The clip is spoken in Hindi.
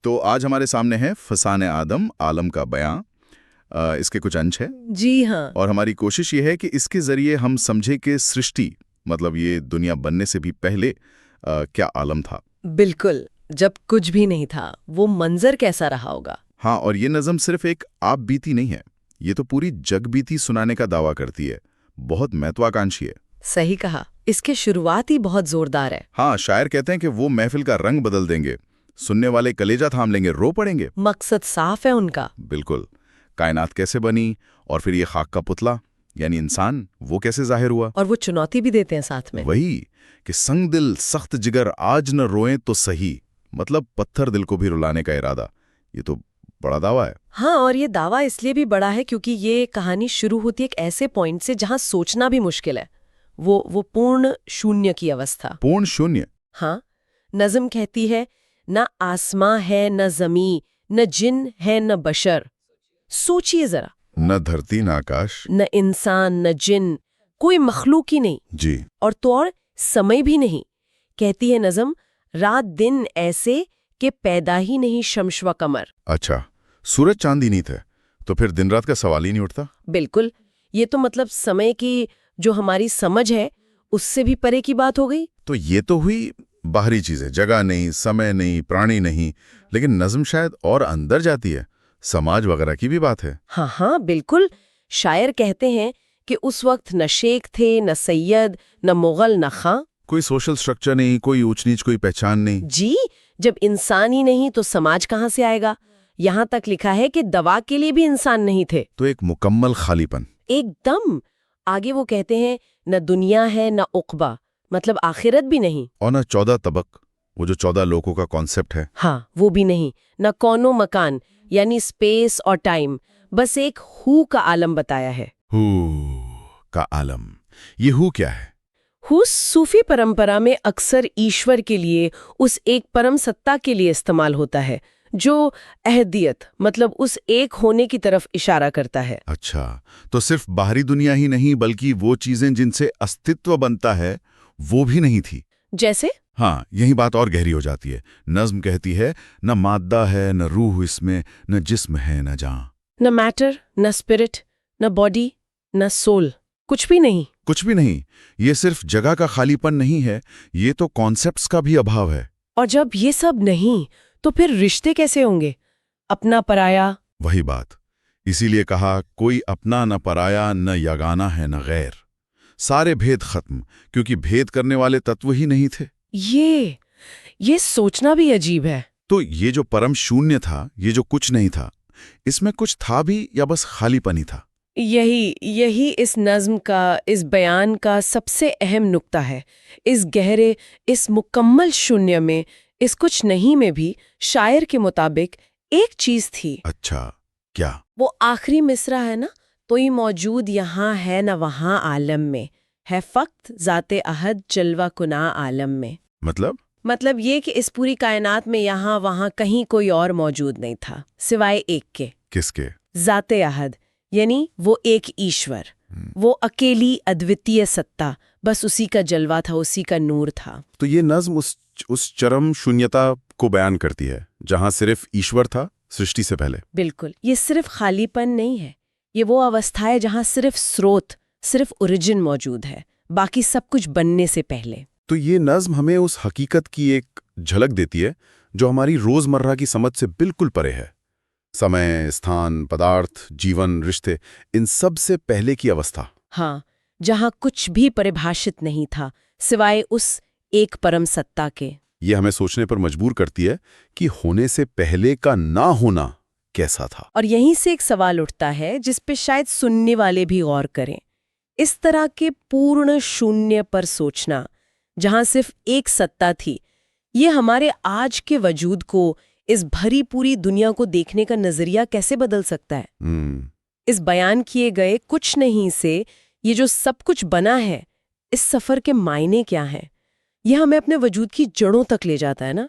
तो आज हमारे सामने है फसाने आदम आलम का बयां। इसके कुछ अंश है। जी हाँ। और हमारी कोशिश ये है कि इसके जरिए हम समझे कि सृष्टि मतलब ये दुनिया बनने से भी पहले क्या आलम था। बिल्कुल, जब कुछ भी नहीं था वो मंजर कैसा रहा होगा। हाँ, और ये नज़म सिर्फ एक आप बीती नहीं है, ये तो पूरी जग बीती सुनाने का दावा करती है। बहुत महत्वाकांक्षी है। सही कहा, इसके शुरुआत ही बहुत जोरदार है। हाँ, शायर कहते हैं कि वो महफिल का रंग बदल देंगे, सुनने वाले कलेजा थाम लेंगे, रो पड़ेंगे। मकसद साफ है उनका। बिल्कुल। कायनात कैसे बनी और फिर ये खाक का पुतला यानी इंसान वो कैसे जाहिर हुआ। और वो चुनौती भी देते हैं साथ में। वही कि संग दिल सख्त जिगर आज न रोएं तो सही, मतलब पत्थर दिल को भी रुलाने का इरादा। ये तो बड़ा दावा है। हाँ, और ये दावा इसलिए भी बड़ा है क्योंकि ये कहानी शुरू होती है एक ऐसे पॉइंट से जहाँ सोचना भी मुश्किल है। वो पूर्ण शून्य की अवस्था। पूर्ण शून्य। हाँ, नज़म कहती है न आसमां है न जमी, न जिन है न बशर। सोचिए जरा, न धरती न आकाश, न इंसान न जिन, कोई मखलूक ही नहीं। जी। और तो और समय भी नहीं। कहती है नज़म, रात दिन ऐसे कि पैदा ही नहीं शम्स व कमर। अच्छा, सूरज चांद ही नहीं थे तो फिर दिन रात का सवाल ही नहीं उठता। बिल्कुल, ये तो मतलब समय की जो हमारी समझ है उससे भी परे की बात हो गई। तो ये तो हुई बाहरी चीजें, जगह नहीं, समय नहीं, प्राणी नहीं, लेकिन नज्म शायद और अंदर जाती है, समाज वगैरह की भी बात है। हाँ हाँ बिल्कुल। शायर कहते हैं कि उस वक्त न शेख थे, न सैयद, न मुगल, न खां। कोई सोशल स्ट्रक्चर नहीं, कोई ऊंच नीच, कोई पहचान नहीं। जी, जब इंसान ही नहीं तो समाज कहाँ से आएगा। यहाँ तक लिखा है कि दवा के लिए भी इंसान नहीं थे। तो एक मुकम्मल खालीपन। एकदम। आगे वो कहते हैं न दुनिया है न उक़बा, मतलब आखिरत भी नहीं। और न 14 तबक, वो जो 14 लोगों का कॉन्सेप्ट है। हाँ, वो भी नहीं। न कौनो मकान यानी स्पेस और टाइम, बस एक हु का आलम बताया है। हू का आलम। ये हू क्या है? हु सूफी परंपरा में अक्सर ईश्वर के लिए, उस एक परम सत्ता के लिए इस्तेमाल होता है जो अहदियत मतलब उस एक होने की तरफ इशारा करता है। अच्छा, तो सिर्फ बाहरी दुनिया ही नहीं बल्कि वो चीजें जिनसे अस्तित्व बनता है वो भी नहीं थी। जैसे? हाँ, यही बात और गहरी हो जाती है। नज्म कहती है न मादा है न रूह इसमें, न जिस्म है न जान। न मैटर, न स्पिरिट, न बॉडी, न सोल, कुछ भी नहीं। कुछ भी नहीं। ये सिर्फ जगह का खालीपन नहीं है, ये तो कॉन्सेप्ट्स का भी अभाव है। और जब ये सब नहीं तो फिर रिश्ते कैसे होंगे? अपना पराया। वही बात, इसीलिए कहा कोई अपना न पराया, न यगाना है न गैर। सारे भेद खत्म, क्योंकि भेद करने वाले तत्व ही नहीं थे। ये सोचना भी अजीब है। तो ये जो परम शून्य था, ये जो कुछ नहीं था, इसमें कुछ था भी या बस खालीपन ही था? यही इस नज्म का, इस बयान का सबसे अहम नुक्ता है। इस गहरे, इस मुकम्मल शून्य में, इस कुछ नहीं में भी शायर के मुताबिक एक चीज थी। अच्छा, क्या? वो आखिरी मिसरा है ना, तो ये मौजूद यहाँ है न वहाँ आलम में, है फक्त ज़ाते अहद जलवा कुना आलम में। मतलब ये कि इस पूरी कायनात में यहाँ वहाँ कहीं कोई और मौजूद नहीं था सिवाय एक के। किसके? ज़ाते अहद यानी वो एक ईश्वर, वो अकेली अद्वितीय सत्ता, बस उसी का जलवा था, उसी का नूर था। तो ये नज्म उस चरम शून्यता को बयान करती है जहां सिर्फ ईश्वर था सृष्टि से पहले। बिल्कुल, ये सिर्फ खालीपन नहीं है, ये वो अवस्था है जहां सिर्फ स्रोत, सिर्फ ओरिजिन मौजूद है, बाकी सब कुछ बनने से पहले। तो ये नज्म हमें उस हकीकत की एक झलक देती है जो हमारी रोजमर्रा की समझ से बिल्कुल परे है। समय, स्थान, पदार्थ, जीवन, रिश्ते, इन सब से पहले की अवस्था। हाँ, जहां कुछ भी परिभाषित नहीं था सिवाय उस एक परम सत्ता के। ये हमें सोचने पर मजबूर करती है कि होने से पहले का ना होना कैसा था। और यहीं से एक सवाल उठता है जिस पे शायद सुनने वाले भी गौर करें। इस तरह के पूर्ण शून्य पर सोचना, जहां सिर्फ एक सत्ता थी, ये हमारे आज के वजूद को, इस भरी पूरी दुनिया को देखने का नजरिया कैसे बदल सकता है? इस बयान किए गए कुछ नहीं से ये जो सब कुछ बना है, इस सफर के मायने क्या हैं? यह हमें अपने वजूद की जड़ों तक ले जाता है ना।